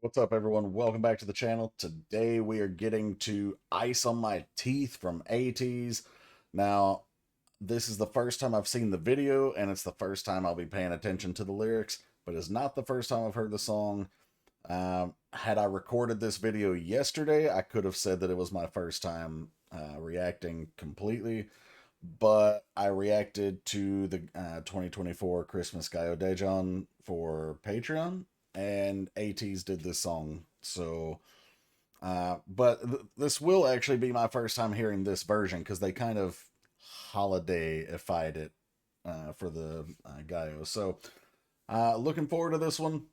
What's up, everyone? Welcome back to the channel. Today we are getting to Ice on My Teeth from Ateez. Now, this is the first time I've seen the video, and it's the first time I'll be paying attention to the lyrics, but it's not the first time I've heard the song. Had I recorded this video yesterday, I could have said that it was my first time reacting completely, but I reacted to the 2024 Christmas Gayo Dejon for Patreon, and Ateez did this song. So, this will actually be my first time hearing this version because they kind of holiday-ified it for the Gayo. So, looking forward to this one.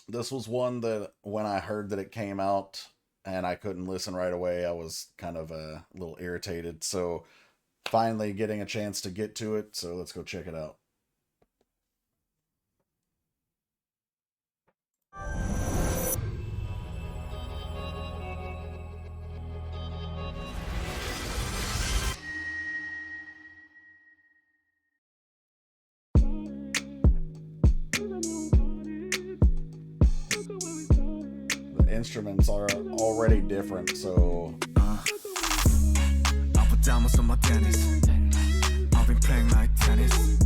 This was one that when I heard that it came out and I couldn't listen right away, I was kind of a little irritated. So, finally getting a chance to get to it. So, let's go check it out. Instruments are already different, so I put down on my tennis. I've been playing like tennis,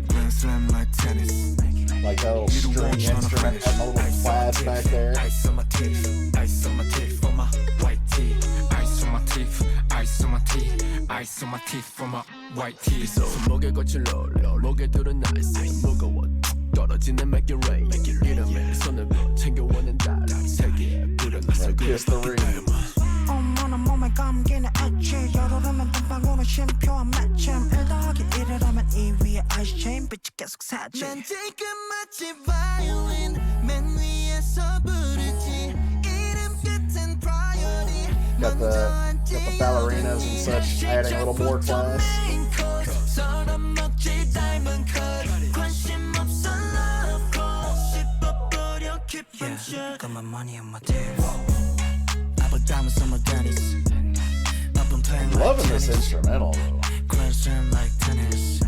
grand slam like tennis. like that little string instrument and the little plaid back there. Ice on my teeth, ice on my teeth for my white tee. Ice on my teeth, ice on my teeth, ice on my teeth for my white tee. So 목에 거친 롤러, 목에 들은 나이스 무거워 떨어지는 make it rain. 이름에 손을 챙겨오는 다리 세계 불어났어. Kiss the ring. 어머나 몸에 감기는 엣지 열오르면 땀방울은 쉼표한 마침 1더하기 1을 하면 2 위에 아이스체인 빛이 계속 사지 난 지금 마치 바이올린 맨 위에서 부르지 이름 끝엔 priority Got the ballerinas and such adding a little more class. 서로 먹지 diamond cut 관심 없어 love call 씹어버려 keep on shut got my money on my tears diamonds on my daddies. I've been playing like Loving tennis. this instrumental though. Grand slam like tennis.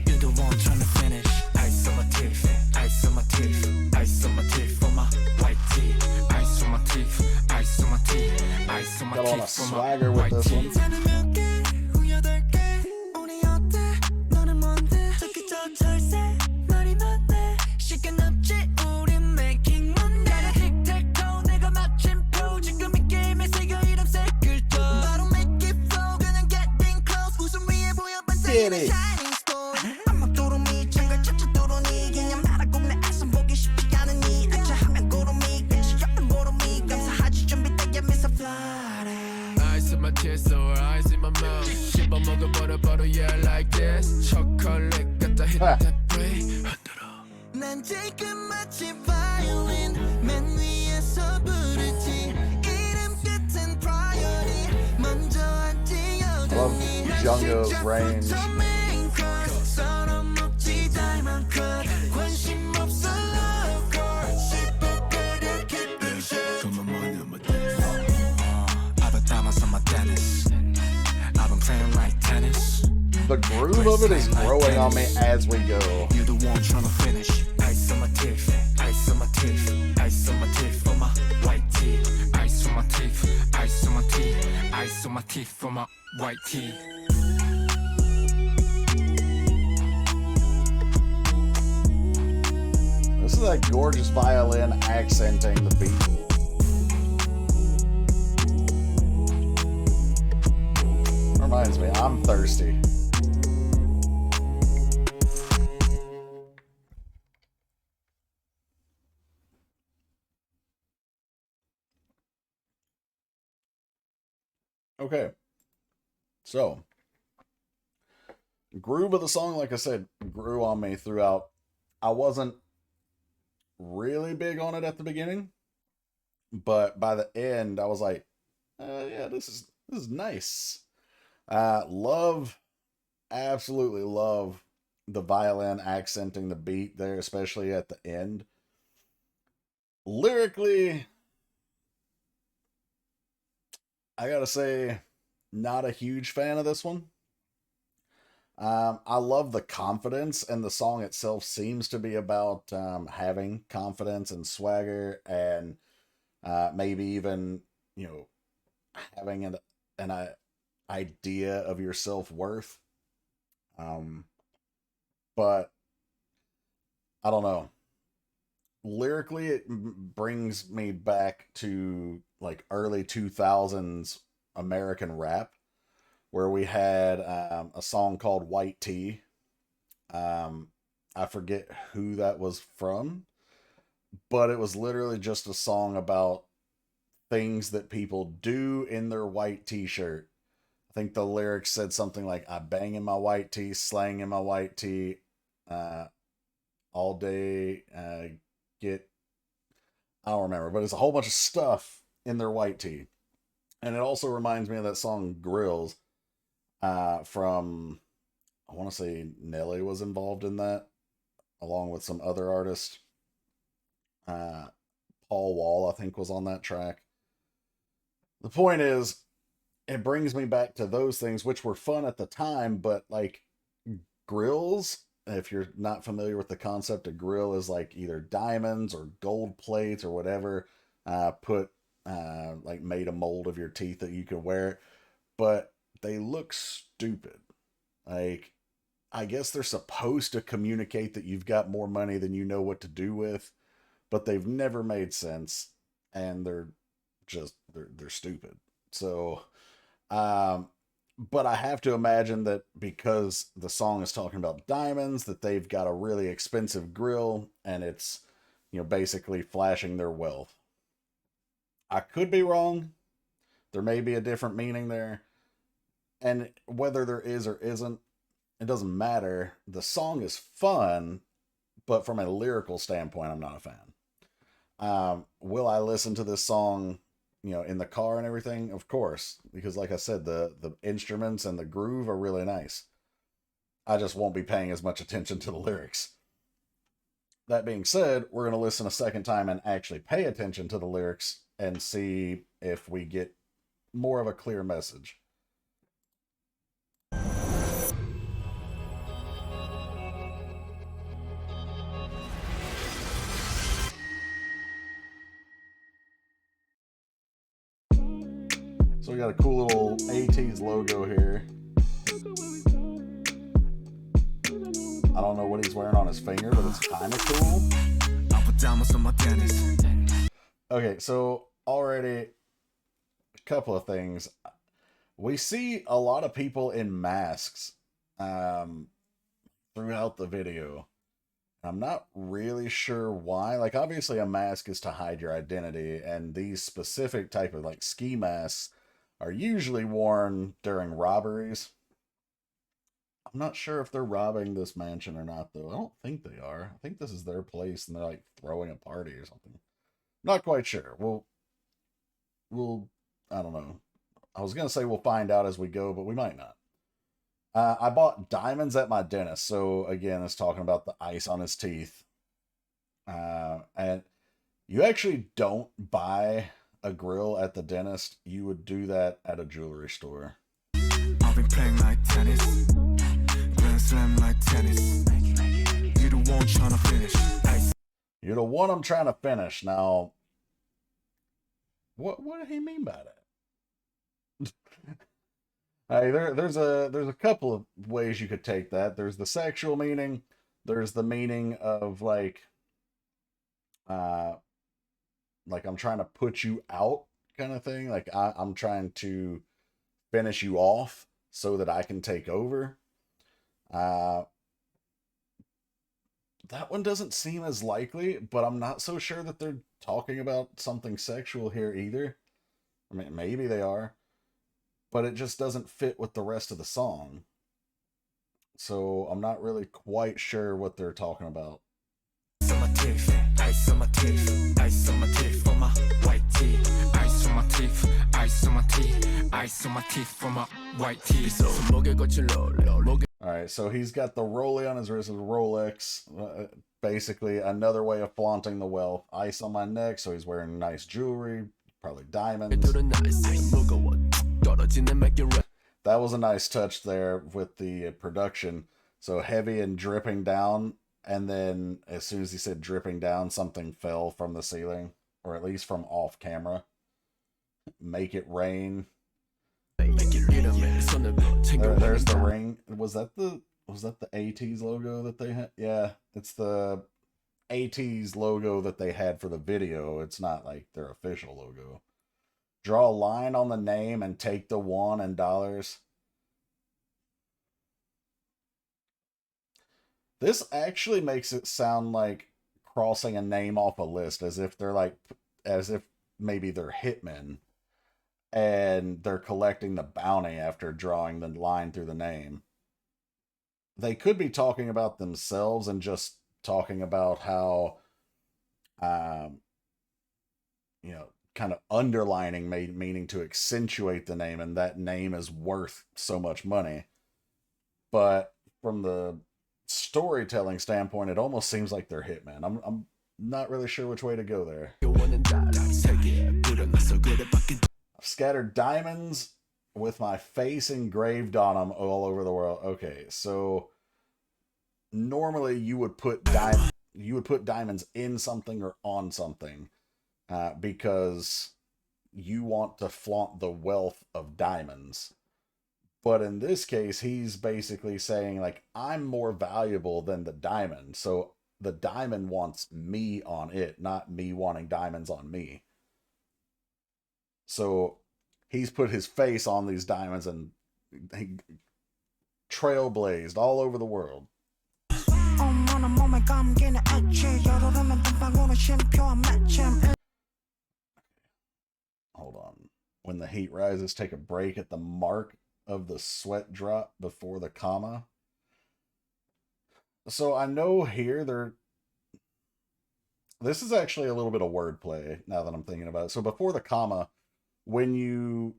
You're the one trying to finish. Ice on my teeth, ice on my teeth, ice on my teeth for my white tee. Ice on my teeth, ice on my teeth, ice on my Got a lot of teeth for my swagger with white this tee. one. 나는 몇 개, 후여덟 개. 우리 어때? 너는 뭔데? 저기 저 철새 말이 많네. 시간 없지 우리 making money. 나는 tic-tac-toe 내가 마침 pro 지금 이 게임에 새겨 이름 새 글자. 바로 make it flow 그냥 getting close. 웃음 위에 보여 반짝이는 shining stone. 암막도로미 창가 찾아 도로니 그냥 말하고 내 아선 보기 쉽지 않으니 아차하면 고로미 끝이 없는 보름이 감사하지 준비되게 미소 flooding. Ice in my teeth, so ice in my mouth. 씹어 먹어버려 바로 yeah like this. 초콜릿 갖다 hit that play. 흔들어. 난 지금 마치 바이올린 맨 위에서 부르지 이름 끝엔 priority 먼저 앉지 여전히 Django's range. 서로 먹지 diamond cut 관심 없어 love call 씹어버려 keep it shut Got my money on my teeth. I've been diamonds on my tennis. I've been playing like tennis. The groove of it is growing on me as we go. You're the one trying to finish. Ice on my teeth, ice on my teeth, ice on my teeth for my white tee. Ice on my teeth, ice on my teeth, ice on my teeth for my white tee. This is that gorgeous violin accenting the beat. Reminds me, I'm thirsty. Okay, so groove of the song, like I said, grew on me throughout. I wasn't really big on it at the beginning, but by the end, I was like, yeah, this is nice. Absolutely love the violin accenting the beat there, especially at the end. Lyrically, I gotta say, not a huge fan of this one. I love the confidence, and the song itself seems to be about having confidence and swagger, and maybe even, you know, having an idea of your self worth. Um, but I don't know. Lyrically, it brings me back to like early 2000s American rap, where we had a song called White Tea. Um, I forget who that was from, but it was literally just a song about things that people do in their white t-shirt. I think the lyrics said something like, I bang in my white tee, slang in my white tee, uh, all day, get, I don't remember, but it's a whole bunch of stuff in their white tee. And it also reminds me of that song Grills from, I want to say Nelly was involved in that, along with some other artists. Uh, Paul Wall, I think, was on that track. The point is, it brings me back to those things which were fun at the time, but like grills, if you're not familiar with the concept, a grill is like either diamonds or gold plates or whatever, put like made a mold of your teeth that you could wear, but they look stupid. Like, I guess they're supposed to communicate that you've got more money than you know what to do with, but they've never made sense, and they're just they're stupid. So, um, but I have to imagine that because the song is talking about diamonds, that they've got a really expensive grill, and it's, you know, basically flashing their wealth. I could be wrong. There may be a different meaning there, and whether there is or isn't, it doesn't matter. The song is fun, but from a lyrical standpoint, I'm not a fan. Will I listen to this song, you know, in the car and everything? Of course, because like I said, the instruments and the groove are really nice. I just won't be paying as much attention to the lyrics. That being said, we're going to listen a second time and actually pay attention to the lyrics and see if we get more of a clear message. So we got a cool little Ateez logo here. I don't know what he's wearing on his finger, but it's kind of cool. Okay, so already a couple of things. We see a lot of people in masks throughout the video. I'm not really sure why. Like, obviously, a mask is to hide your identity, and these specific type of like ski masks are usually worn during robberies. I'm not sure if they're robbing this mansion or not, though. I don't think they are. I think this is their place, and they're like throwing a party or something. Not quite sure. We'll, I don't know. I was gonna say we'll find out as we go, but we might not. I bought diamonds at my dentist, so again, it's talking about the ice on his teeth. And you actually don't buy a grill at the dentist. You would do that at a jewelry store. I've been playing like tennis, grand slam like tennis. You the one trying to finish. You're the one I'm trying to finish. Now, what did he mean by that? Hey, there's a couple of ways you could take that. There's the sexual meaning. There's the meaning of uh, like I'm trying to put you out kind of thing. Like I'm trying to finish you off so that I can take over. Uh, that one doesn't seem as likely, but I'm not so sure that they're talking about something sexual here either. I mean, maybe they are, but it just doesn't fit with the rest of the song. So I'm not really quite sure what they're talking about. Ice on my teeth, ice on my teeth, ice on my teeth for my white tee. Ice on my teeth, ice on my teeth, ice on my teeth for my white tee. So All right, so he's got the Rollie on his wrist, his Rolex. Basically, another way of flaunting the wealth. Ice on my neck, so he's wearing nice jewelry, probably diamonds. That was a nice touch there with the production. So heavy and dripping down, and then as soon as he said dripping down, something fell from the ceiling, or at least from off camera. Make it rain. There's the ring. Was that the Ateez logo that they had? Yeah, it's the Ateez logo that they had for the video. It's not like their official logo. Draw a line on the name and take the $1 and dollars. This actually makes it sound like crossing a name off a list, as if maybe they're hitmen and they're collecting the bounty after drawing the line through the name. They could be talking about themselves and just talking about how, kind of underlining, meaning to accentuate the name, and that name is worth so much money. But from the storytelling standpoint, it almost seems like they're hitmen. I'm not really sure which way to go there. I've scattered diamonds with my face engraved on them all over the world. Okay, so normally you would put diamonds in something or on something, because you want to flaunt the wealth of diamonds. But in this case, he's basically saying, like, I'm more valuable than the diamond. So the diamond wants me on it, not me wanting diamonds on me. So he's put his face on these diamonds and he trailblazed all over the world. Hold on. When the heat rises, take a break at the mark of the sweat drop before the comma. So I know here this is actually a little bit of wordplay now that I'm thinking about it. So before the comma, when you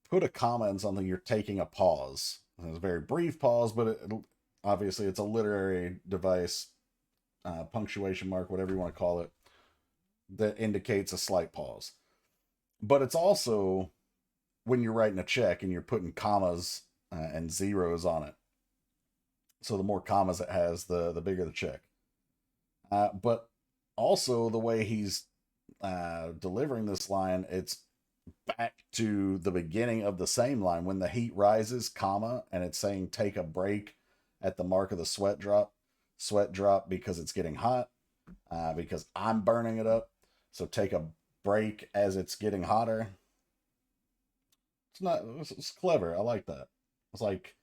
put a comma in something, you're taking a pause. It's a very brief pause, but obviously it's a literary device, punctuation mark, whatever you want to call it, that indicates a slight pause. But it's also when you're writing a check and you're putting commas and zeros on it. So the more commas it has, the bigger the check. But also the way he's delivering this line, it's back to the beginning of the same line. When the heat rises, comma, and it's saying take a break at the mark of the sweat drop. Sweat drop because it's getting hot, because I'm burning it up. So take a break as it's getting hotter. It's clever. I like that. It's like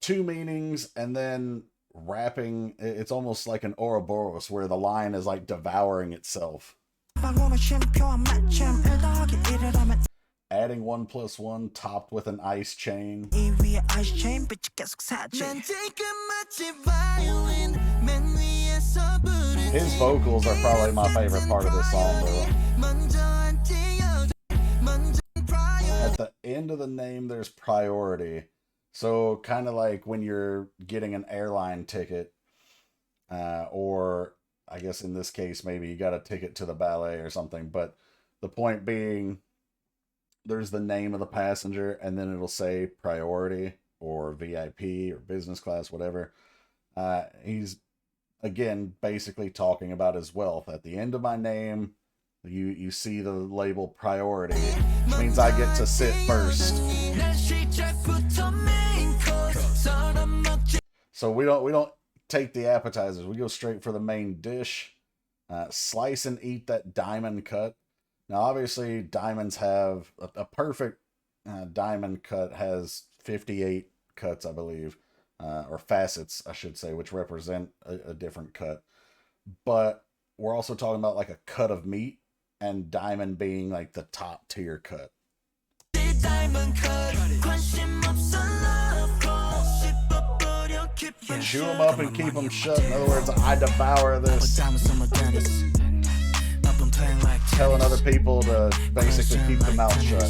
two meanings and then wrapping. It's almost like an Ouroboros where the line is like devouring itself. Adding 1 + 1 topped with an ice chain. His vocals are probably my favorite part of this song, though. At the end of the name, there's priority. So kind of like when you're getting an airline ticket, or I guess in this case, maybe you got a ticket to the ballet or something. But the point being, there's the name of the passenger, and then it'll say priority or VIP or business class, whatever. He's, again, basically talking about his wealth. At the end of my name, you see the label priority, which means I get to sit first. So we don't take the appetizers. We go straight for the main dish. Slice and eat that diamond cut. Now, obviously, diamonds have a perfect diamond cut has 58 cuts, I believe, or facets, I should say, which represent a different cut. But we're also talking about like a cut of meat, and diamond being like the top tier cut. Chew them up and keep them shut. In other words, I devour this. Telling other people to basically keep their mouth shut.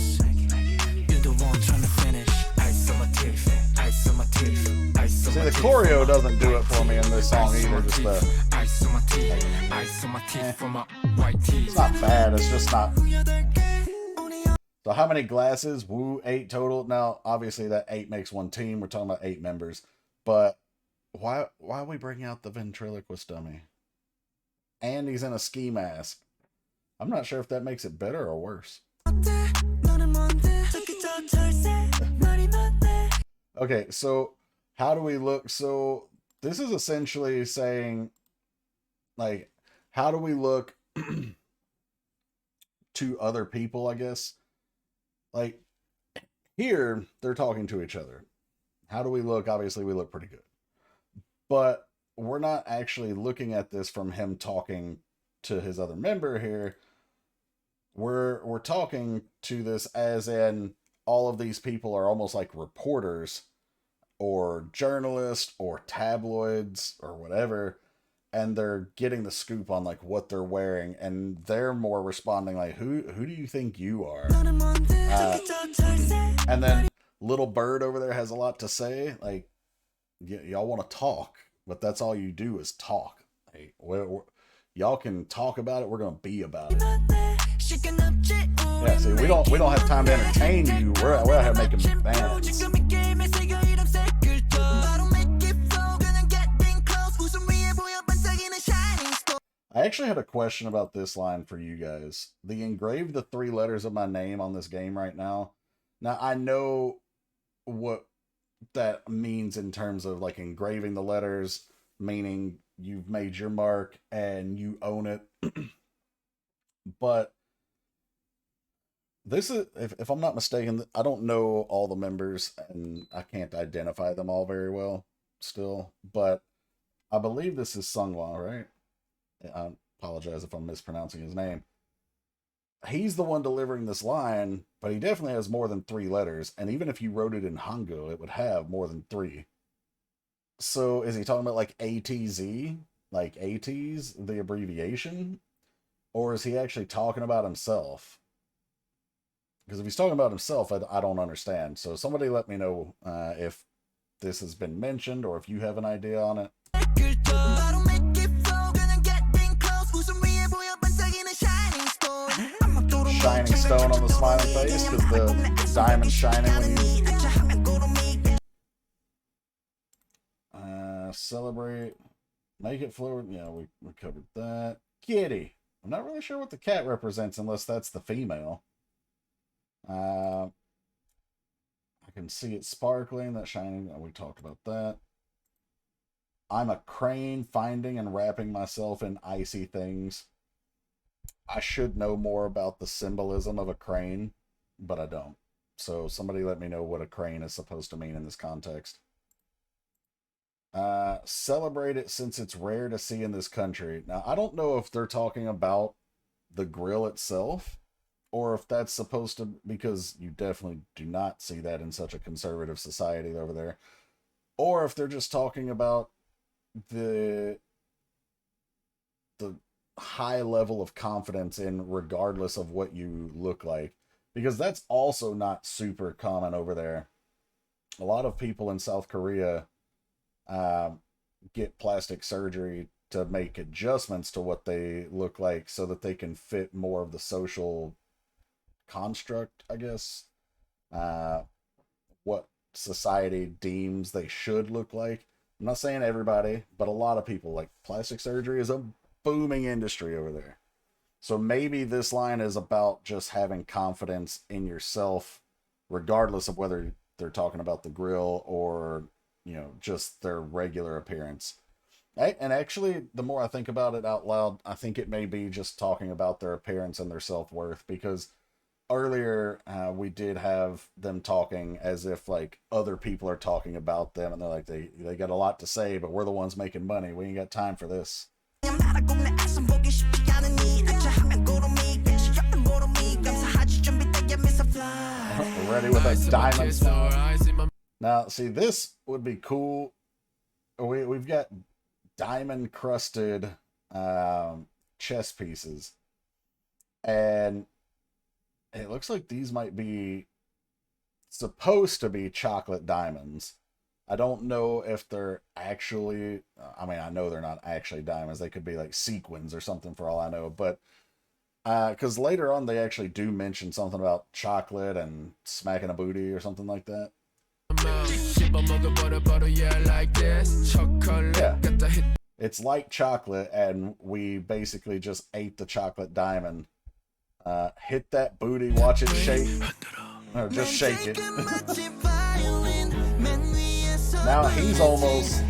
See, the choreo doesn't do it for me in this song either. Just it's not bad. It's just not So how many glasses? Woo, 8 total. Now, obviously that 8 makes one team. We're talking about 8 members. But why are we bringing out the ventriloquist dummy? And he's in a ski mask. I'm not sure if that makes it better or worse. Okay, so how do we look? So this is essentially saying, like, how do we look to other people, I guess? Like, here, they're talking to each other. How do we look? Obviously, we look pretty good. But we're not actually looking at this from him talking to his other member here. We're talking to this as in all of these people are almost like reporters or journalists or tabloids or whatever, and they're getting the scoop on like what they're wearing, and they're more responding like, who do you think you are? And then little bird over there has a lot to say, like, y'all want to talk, but that's all you do is talk. Hey, y'all can talk about it, we're gonna be about it. Yeah, see, we don't have time to entertain you. We're out here making bands. I actually had a question about this line for you guys. They engraved the 3 letters of my name on this game right now. Now, I know what that means in terms of like engraving the letters, meaning you've made your mark and you own it. But this is, if I'm not mistaken, I don't know all the members and I can't identify them all very well still, but I believe this is Sungwa, right? I apologize if I'm mispronouncing his name. He's the one delivering this line, but he definitely has more than 3 letters. And even if you wrote it in Hangul, it would have more than 3. So is he talking about like ATZ? Like Ateez, the abbreviation? Or is he actually talking about himself? Because if he's talking about himself, I don't understand. So somebody let me know if this has been mentioned or if you have an idea on it. Shining stone on the smiling face because the diamond's shining when you celebrate, make it fluid. Yeah, we covered that. Kitty. I'm not really sure what the cat represents unless that's the female. I can see it sparkling, that shining. We talked about that. I'm a crane finding and wrapping myself in icy things. I should know more about the symbolism of a crane, but I don't. So somebody let me know what a crane is supposed to mean in this context. Celebrate it since it's rare to see in this country. Now, I don't know if they're talking about the grill itself, or if that's supposed to, because you definitely do not see that in such a conservative society over there, or if they're just talking about the high level of confidence in regardless of what you look like, because that's also not super common over there. A lot of people in South Korea get plastic surgery to make adjustments to what they look like so that they can fit more of the social construct, I guess, what society deems they should look like. I'm not saying everybody, but a lot of people. Like, plastic surgery is a booming industry over there. So maybe this line is about just having confidence in yourself, regardless of whether they're talking about the grill or, you know, just their regular appearance. And actually, the more I think about it out loud, I think it may be just talking about their appearance and their self-worth, because earlier we did have them talking as if like other people are talking about them, and they're like, they got a lot to say, but we're the ones making money. We ain't got time for this. We're ready with a diamond smile. Now, see, this would be cool. We've got diamond crusted chess pieces, and it looks like these might be supposed to be chocolate diamonds. I don't know if they're actually, I mean, I know they're not actually diamonds. They could be like sequins or something for all I know, but Because later on they actually do mention something about chocolate and smacking a booty or something like that. Yeah. It's like chocolate, and we basically just ate the chocolate diamond. Hit that booty, watch it shake. Or just shake it. Now he's almost...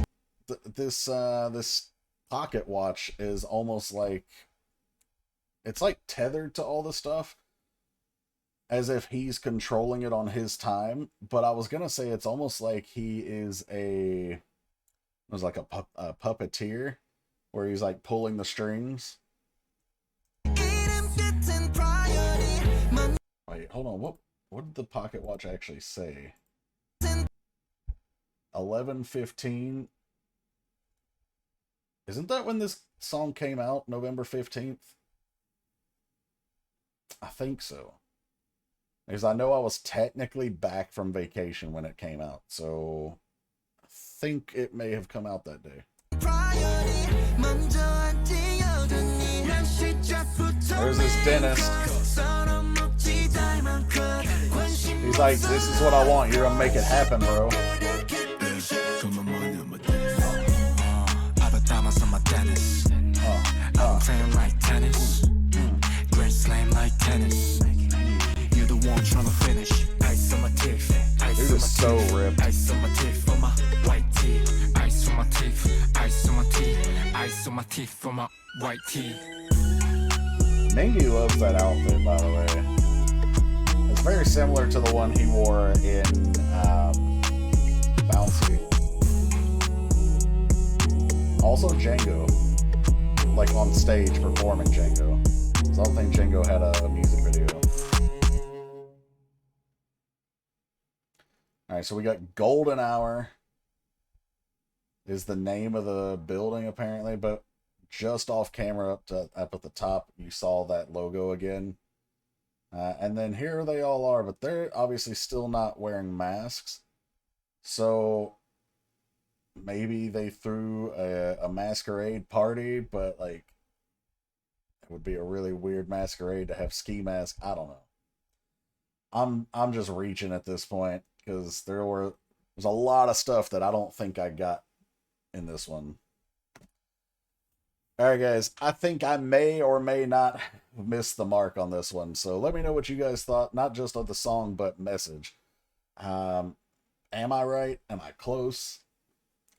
This pocket watch is almost like... It's like tethered to all the stuff. As if he's controlling it on his time. But I was going to say it's almost like he is a... It was like a puppeteer, where he's like pulling the strings. Wait, hold on. What did the pocket watch actually say? 11/15. Isn't that when this song came out? November 15th? I think so. Because I know I was technically back from vacation when it came out, so I think it may have come out that day. There's this dentist. He's like, this is what I want. You're gonna make it happen, bro. Playing like tennis, grand slam like tennis. You're the one trying to finish. Ice on my teeth, Dude is so ripped. ice on my teeth for my white tee. Ice on my teeth, ice on my teeth, ice on my teeth for my white tee. Mingy loves that outfit, by the way. It's very similar to the one he wore in Bouncy. Also Django. Like on stage performing Django. So I don't think Django had a music video. Alright, so we got Golden Hour is the name of the building apparently, but just off camera up at the top you saw that logo again. And then here they all are, but they're obviously still not wearing masks. So maybe they threw a masquerade party, but like it would be a really weird masquerade to have ski masks. I don't know. I'm just reaching at this point because there's a lot of stuff that I don't think I got in this one. Alright guys, I think I may or may not miss the mark on this one. So let me know what you guys thought, not just of the song, but message. Am I right? Am I close?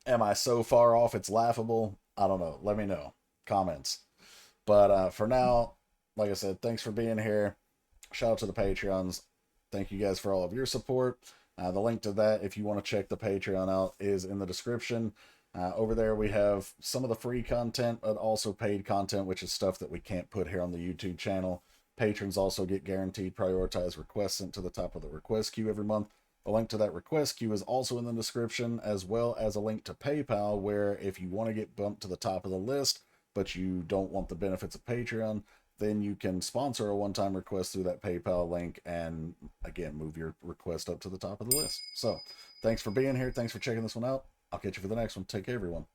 Am I so far off it's laughable? I don't know. Let me know. Comments. But for now, like I said, thanks for being here. Shout out to the Patreons. Thank you guys for all of your support. The link to that, if you want to check the Patreon out, is in the description. Over there we have some of the free content, but also paid content, which is stuff that we can't put here on the YouTube channel. Patrons also get guaranteed prioritized requests sent to the top of the request queue every month. A link to that request queue is also in the description, as well as a link to PayPal, where if you want to get bumped to the top of the list, but you don't want the benefits of Patreon, then you can sponsor a one-time request through that PayPal link and, again, move your request up to the top of the list. So, thanks for being here. Thanks for checking this one out. I'll catch you for the next one. Take care, everyone.